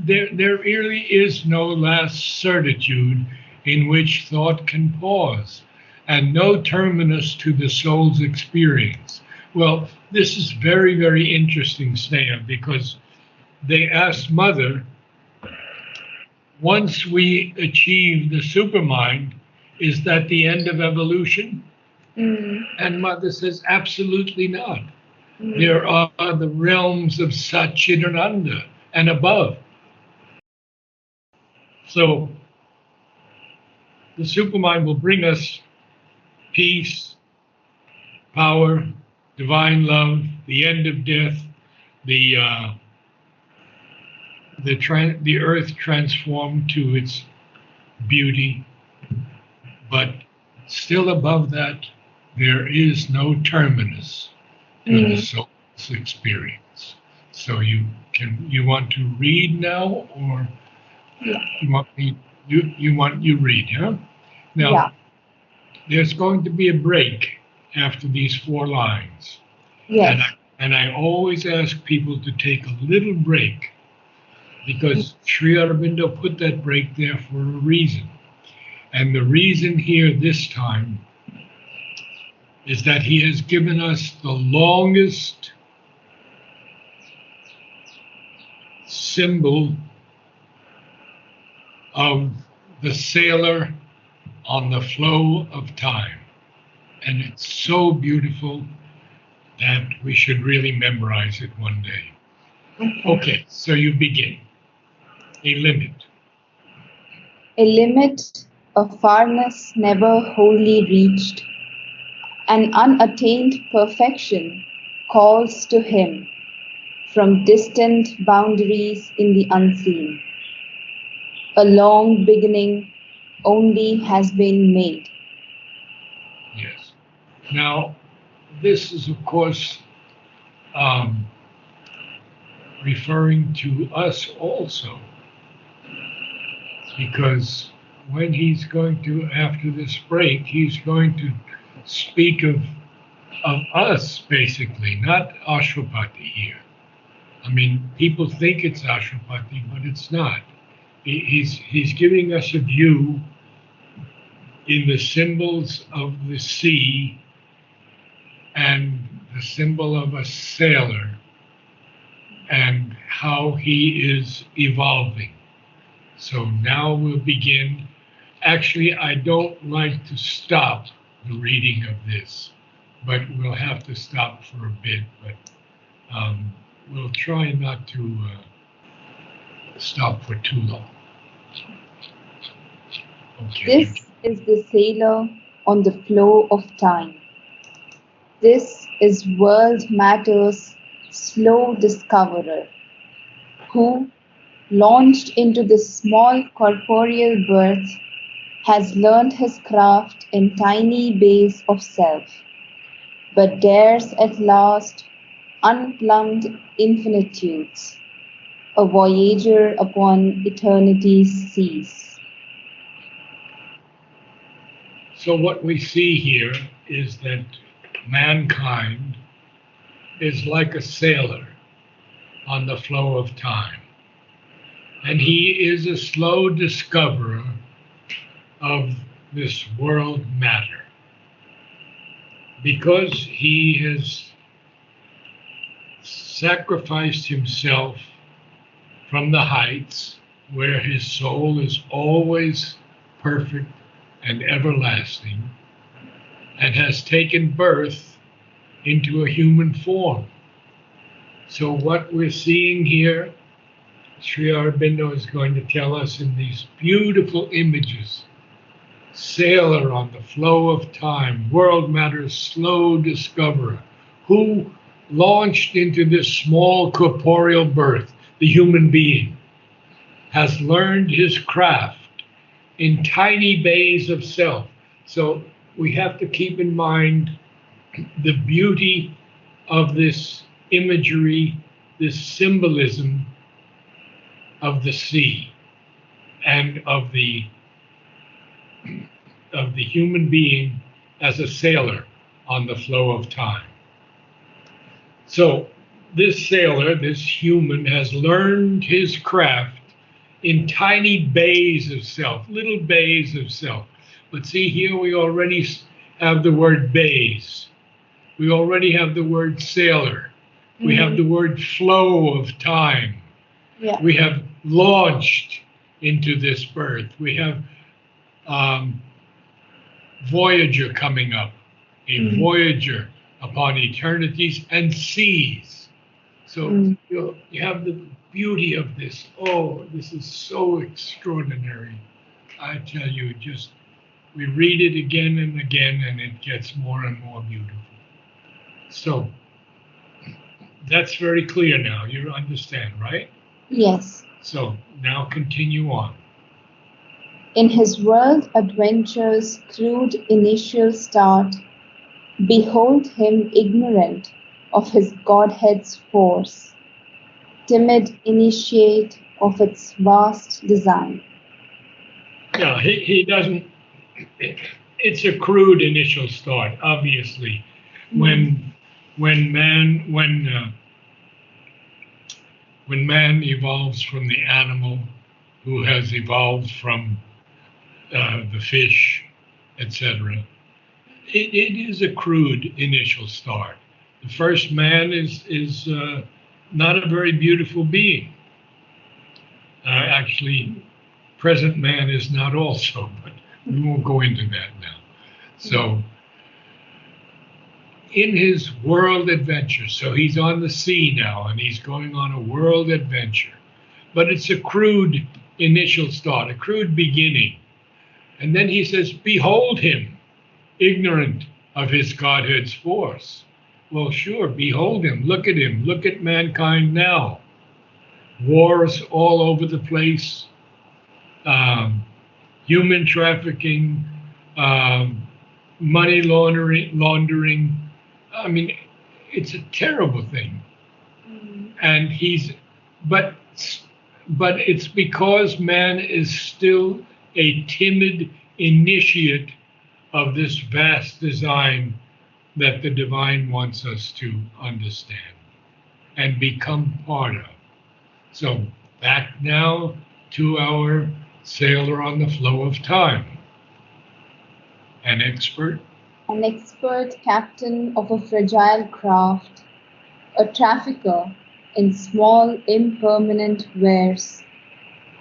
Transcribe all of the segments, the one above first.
there really is no last certitude in which thought can pause, and no terminus to the soul's experience. Well, this is very, very interesting, Sneha, because they asked Mother, once we achieve the supermind, is that the end of evolution? Mm. And Mother says, absolutely not. Mm. There are the realms of Satchitananda and above. So the supermind will bring us peace, power, divine love, the end of death, the the earth transformed to its beauty, but still above that, there is no terminus to the soul's experience. So you want to read now, or Yeah. you want me you read, huh? Now Yeah. there's going to be a break after these four lines. Yes. And I always ask people to take a little break because Sri Aurobindo put that break there for a reason. And the reason here this time is that he has given us the longest symbol of the sailor on the flow of time. And it's so beautiful that we should really memorize it one day. Okay, so you begin. A limit. A limit, a farness never wholly reached, an unattained perfection calls to him from distant boundaries in the unseen. A long beginning only has been made. Yes. Now, this is, of course, referring to us also, because when he's going to, after this break, he's going to speak of us, basically, not Ashwapati here. I mean, people think it's Ashwapati, but it's not. He's giving us a view in the symbols of the sea and the symbol of a sailor and how he is evolving. So now we'll begin. Actually, I don't like to stop the reading of this, but we'll have to stop for a bit. But we'll try not to stop for too long. Okay. This is the sailor on the flow of time. This is world matter's slow discoverer, who, launched into this small corporeal birth, has learned his craft in tiny bays of self, but dares at last unplumbed infinitudes, a voyager upon eternity's seas. So what we see here is that mankind is like a sailor on the flow of time. And he is a slow discoverer of this world matter. Because he has sacrificed himself from the heights where his soul is always perfect and everlasting, and has taken birth into a human form. So what we're seeing here, Sri Aurobindo is going to tell us in these beautiful images: sailor on the flow of time, world matter's slow discoverer, who launched into this small corporeal birth, the human being, has learned his craft in tiny bays of self. So we have to keep in mind the beauty of this imagery, this symbolism of the sea and of the human being as a sailor on the flow of time. So this sailor, this human, has learned his craft in tiny bays of self, little bays of self. But see, here we already have the word bays. We already have the word sailor. We have the word flow of time. Yeah. We have launched into this birth. We have Voyager coming up, a voyager upon eternities and seas. So you have the beauty of this. Oh, this is so extraordinary. I tell you, just we read it again and again, and it gets more and more beautiful. So that's very clear now. You understand, right? Yes. So now continue on. In his world adventure's crude initial start, behold him ignorant of his Godhead's force, timid initiate of its vast design. Yeah, he doesn't. It's a crude initial start, obviously. When man evolves from the animal, who has evolved from the fish, etc. It is a crude initial start. The first man is not a very beautiful being. Actually, present man is not also, but we won't go into that now. So, in his world adventure, so he's on the sea now and he's going on a world adventure, but it's a crude initial start, a crude beginning. And then he says, behold him, ignorant of his Godhead's force. Well, sure, behold him, look at mankind now. Wars all over the place, human trafficking, money laundering. I mean, it's a terrible thing. And but it's because man is still a timid initiate of this vast design that the divine wants us to understand and become part of. So back now to our sailor on the flow of time. An expert captain of a fragile craft, a trafficker in small impermanent wares.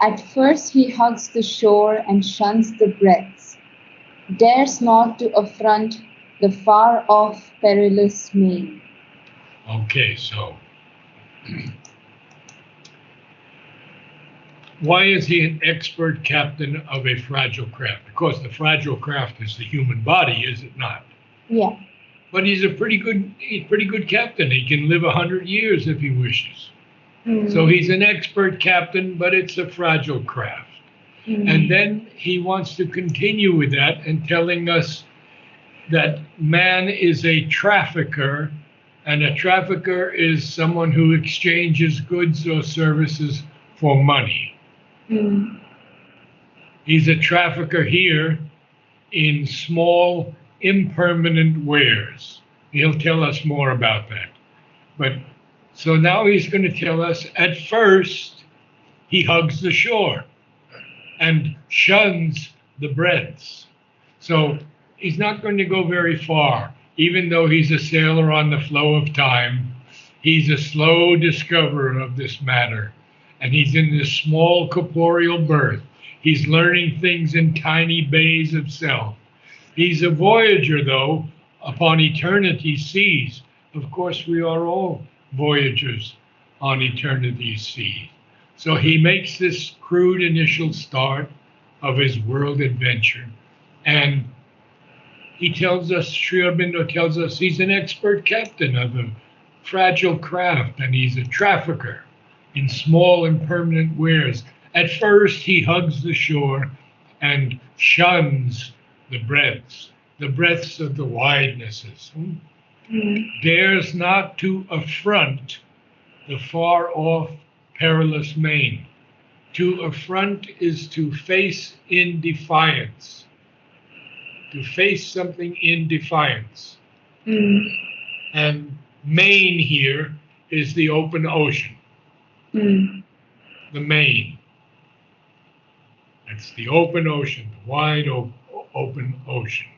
At first he hugs the shore and shuns the breaths, dares not to affront the far-off perilous main. Okay, so why is he an expert captain of a fragile craft? Because the fragile craft is the human body, is it not? Yeah. But he's a pretty good captain. He can live 100 years if he wishes. So he's an expert captain, but it's a fragile craft. And then he wants to continue with that and telling us that man is a trafficker, and a trafficker is someone who exchanges goods or services for money. He's a trafficker here in small, impermanent wares. He'll tell us more about that. But so now he's going to tell us at first he hugs the shore and shuns the breadths. So he's not going to go very far. Even though he's a sailor on the flow of time, he's a slow discoverer of this matter. And he's in this small corporeal birth. He's learning things in tiny bays of self. He's a voyager, though, upon eternity's seas. Of course, we are all voyagers on eternity's seas. So he makes this crude initial start of his world adventure. And he tells us, Sri Aurobindo tells us, he's an expert captain of a fragile craft, and he's a trafficker in small impermanent wares. At first, he hugs the shore and shuns the breadths of the widenesses. Dares not to affront the far-off perilous main. To affront is to face in defiance. To face something in defiance. And main here is the open ocean. The main. It's the open ocean, the wide open ocean.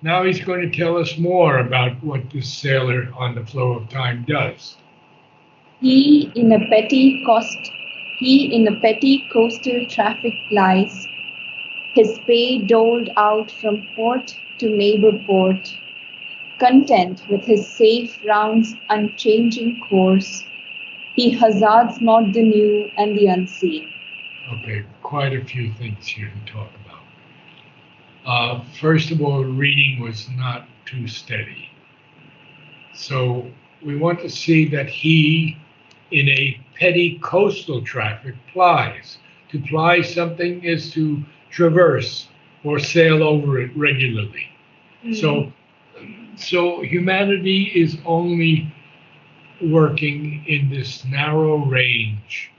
Now he's going to tell us more about what this sailor on the flow of time does. He in a petty cost he in a petty coastal traffic plies, his pay doled out from port to neighbor port, content with his safe round's unchanging course, he hazards not the new and the unseen. Okay, quite a few things here to talk about. First of all, reading was not too steady. So we want to see that he, in a petty coastal traffic, plies. To ply something is to traverse or sail over it regularly. So, so humanity is only working in this narrow range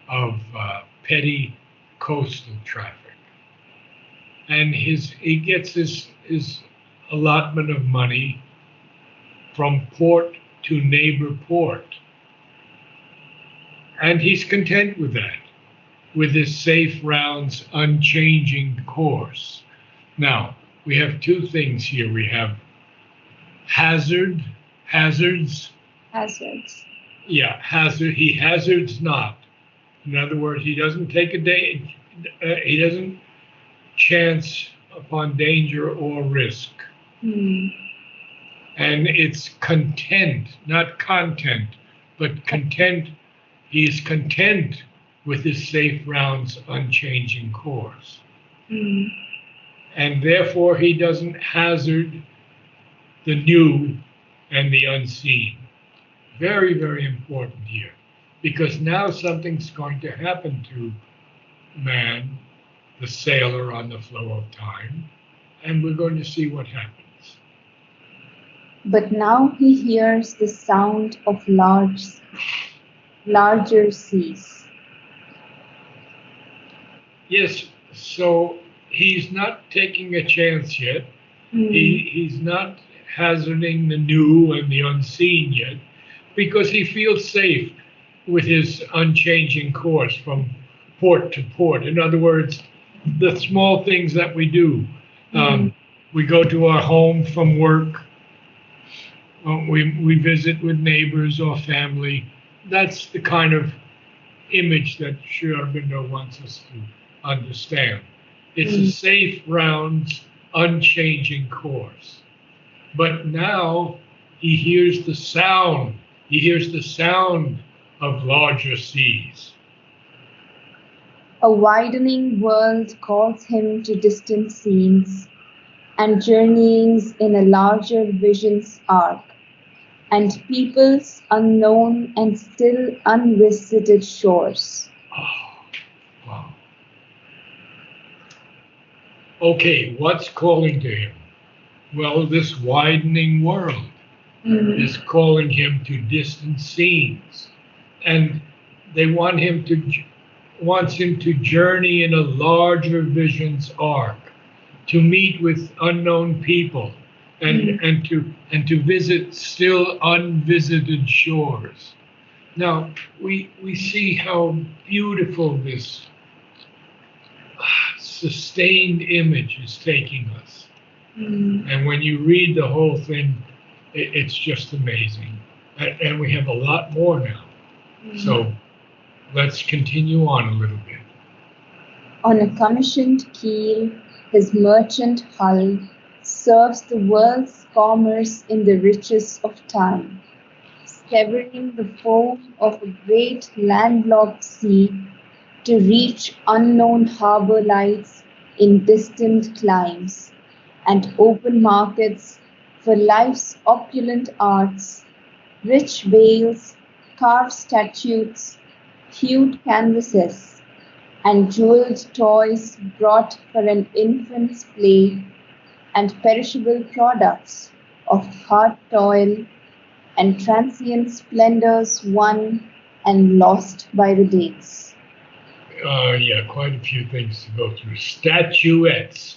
of petty coastal traffic, and he gets his allotment of money from port to neighbor port, and he's content with that, with his safe round's unchanging course. Now we have two things here. We have hazards. Hazards. Yeah, hazard. He hazards not. In other words, he doesn't take a day. He doesn't chance upon danger or risk. Hmm. And it's content, not content, but content. He is content with his safe round's unchanging course. Hmm. And therefore, he doesn't hazard the new and the unseen. Very, very important here. Because now something's going to happen to man, the sailor on the flow of time, and we're going to see what happens. But now he hears the sound of larger seas. Yes, so he's not taking a chance yet. He's not hazarding the new and the unseen yet because he feels safe with his unchanging course from port to port. In other words, the small things that we do. We go to our home from work. We visit with neighbors or family. That's the kind of image that Sri Aurobindo wants us to understand. It's a safe, round, unchanging course. But now he hears the sound. He hears the sound of larger seas. A widening world calls him to distant scenes and journeyings in a larger vision's arc, and peoples unknown and still unvisited shores. Oh, wow. Okay, what's calling to him? Well, this widening world is calling him to distant scenes, and they wants him to journey in a larger vision's arc, to meet with unknown people, and to visit still unvisited shores. Now we see how beautiful this sustained image is taking us. And when you read the whole thing, it's just amazing. And we have a lot more now. So let's continue on a little bit. On a commissioned keel, his merchant hull serves the world's commerce in the riches of time, severing the foam of a great landlocked sea to reach unknown harbor lights in distant climes, and open markets for life's opulent arts, rich veils, carved statues, hued canvases, and jeweled toys brought for an infant's play, and perishable products of hard toil, and transient splendors won and lost by the days. Yeah, quite a few things to go through. Statuettes.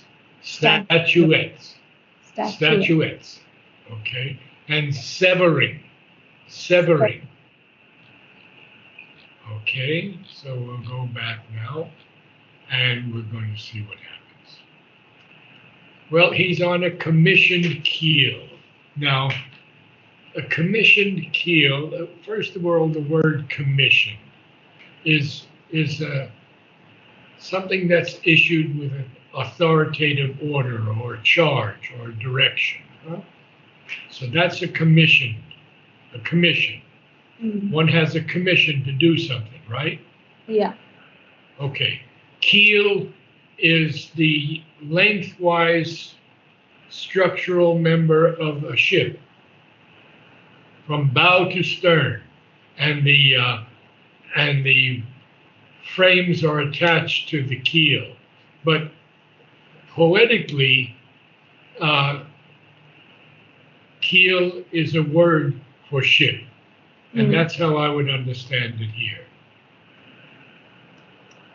Okay. And severing. Okay, so we'll go back now. and we're going to see what happens. Well, he's on a commissioned keel. Now, a commissioned keel, first of all, the word commission is something that's issued with an authoritative order or charge or direction. Huh? So that's a commission. A commission. Mm. One has a commission to do something, right? Yeah. Okay. Keel is the lengthwise structural member of a ship from bow to stern, and the frames are attached to the keel. But poetically, keel is a word for ship, and that's how I would understand it here.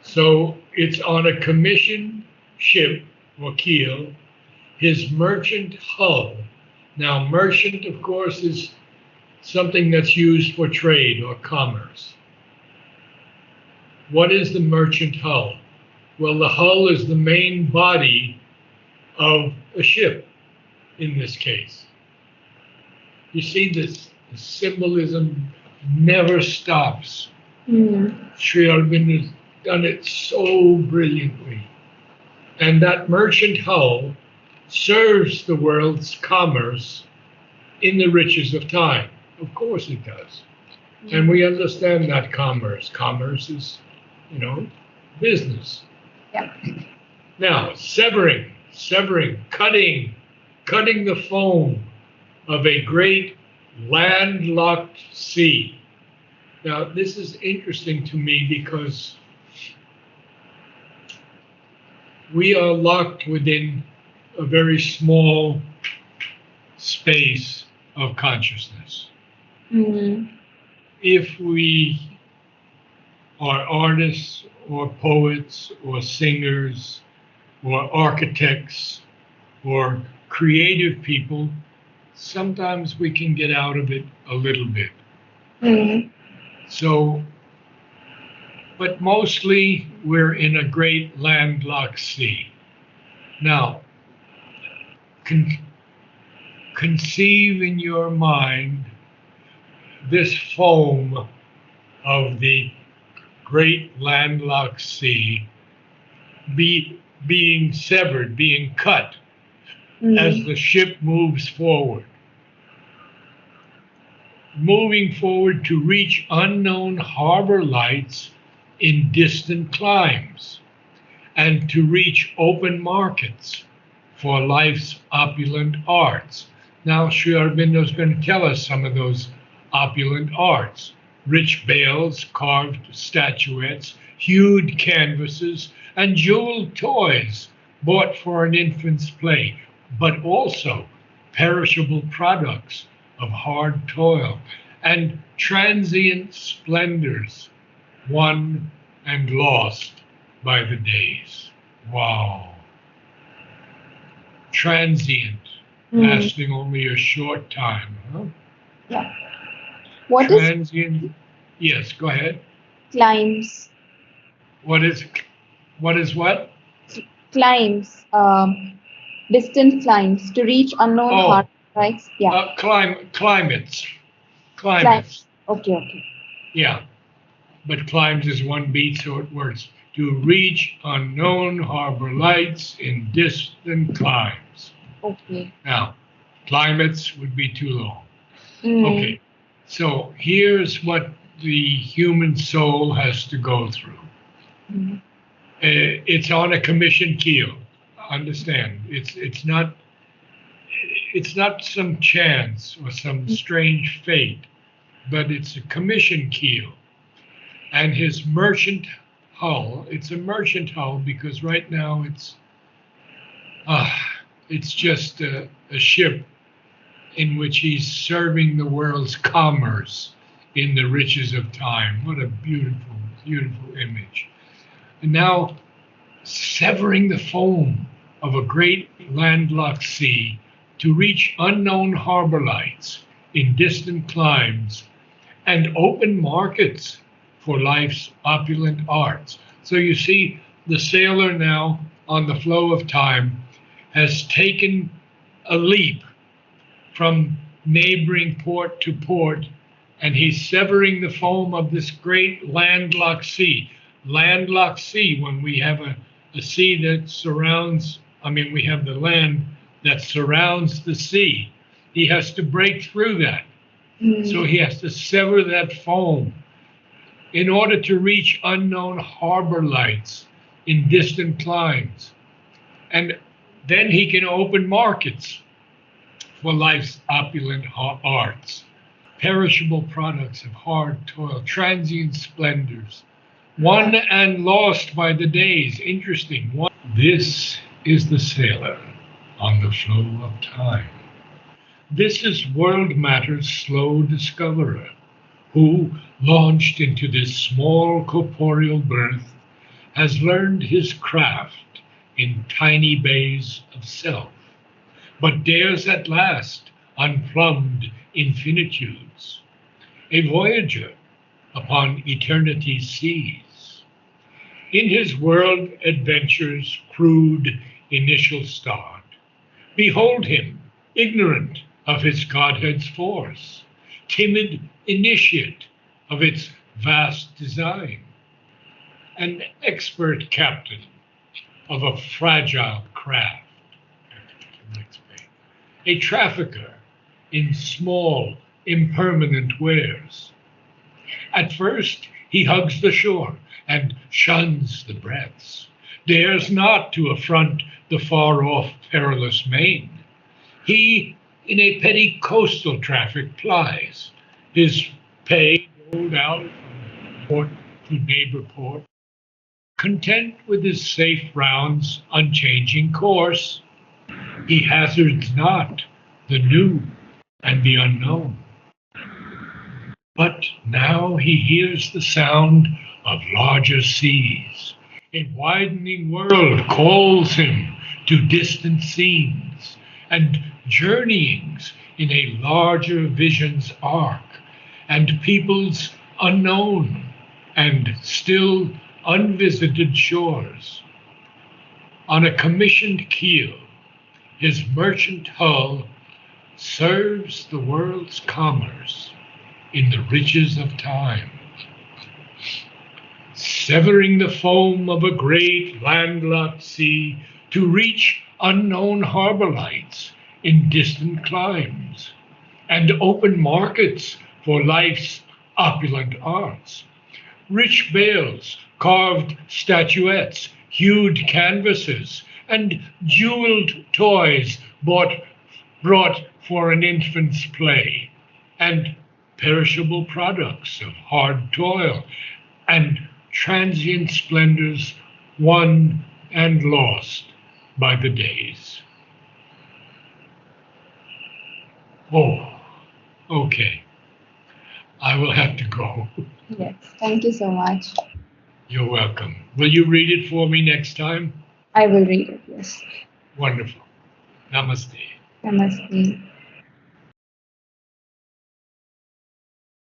So it's on a commissioned ship or keel, his merchant hull. Now, merchant, of course, is something that's used for trade or commerce. What is the merchant hull? Well, the hull is the main body of a ship in this case. You see, this the symbolism never stops. Sri Aurobindo has done it so brilliantly. And that merchant hull serves the world's commerce in the riches of time. Of course it does. And we understand that commerce. Commerce is, business. Yeah. Now, severing, cutting the foam of a great landlocked sea. Now, this is interesting to me because we are locked within a very small space of consciousness. Mm-hmm. If we are artists or poets or singers or architects or creative people, sometimes we can get out of it a little bit. Mm-hmm. So, but mostly we're in a great landlocked sea. Now, conceive in your mind this foam of the great landlocked sea being severed, being cut as the ship moves forward. Moving forward to reach unknown harbor lights in distant climes and to reach open markets for life's opulent arts. Now, Sri Aurobindo is going to tell us some of those opulent arts. Rich bales, carved statuettes, hued canvases, and jeweled toys bought for an infant's play, but also perishable products of hard toil and transient splendors won and lost by the days. Wow. Transient, lasting only a short time, huh? Yeah. What Transient, is yes, go ahead. climbs? What is what? Climbs, distant climbs to reach unknown hard heights. Yeah. Climates. Climbs. Okay. Yeah. But climbs is one beat, so it works. To reach unknown harbor lights in distant climes. Okay. Now, climates would be too long. Mm. Okay. So here's what the human soul has to go through. Mm. It's on a commissioned keel. Understand? It's not some chance or some strange fate, but it's a commissioned keel. And his merchant hull, it's a merchant hull because right now it's just a ship in which he's serving the world's commerce in the riches of time. What a beautiful, beautiful image. And now, severing the foam of a great landlocked sea to reach unknown harbor lights in distant climes and open markets for life's opulent arts. So you see, The sailor now, on the flow of time, has taken a leap from neighboring port to port, and he's severing the foam of this great landlocked sea. Landlocked sea, when we have a sea that surrounds, we have the land that surrounds the sea. He has to break through that. So he has to sever that foam in order to reach unknown harbor lights in distant climes. And then he can open markets for life's opulent arts, perishable products of hard toil, transient splendors, won and lost by the days. Interesting. This is the sailor on the flow of time. This is world matter's slow discoverer, who, launched into this small corporeal birth, has learned his craft in tiny bays of self, but dares at last unplumbed infinitudes, a voyager upon eternity's seas. In his world adventure's crude initial start, behold him, ignorant of his Godhead's force, timid initiate of its vast design, an expert captain of a fragile craft, a trafficker in small, impermanent wares. At first, he hugs the shore and shuns the breaths, dares not to affront the far-off perilous main. He in a petty coastal traffic plies, his pay doled out from port to neighbor port, content with his safe round's unchanging course. He hazards not the new and the unknown. But now he hears the sound of larger seas. A widening world calls him to distant scenes and journeyings in a larger vision's arc, and peoples unknown and still unvisited shores. On a commissioned keel, his merchant hull serves the world's commerce in the riches of time, severing the foam of a great landlocked sea to reach unknown harbor lights in distant climes, and open markets for life's opulent arts. Rich bales, carved statuettes, hued canvases, and jeweled toys brought for an infant's play, and perishable products of hard toil, and transient splendors won and lost by the days. Oh, okay. I will have to go. Yes, thank you so much. You're welcome. Will you read it for me next time? I will read it, yes. Wonderful. Namaste. Namaste.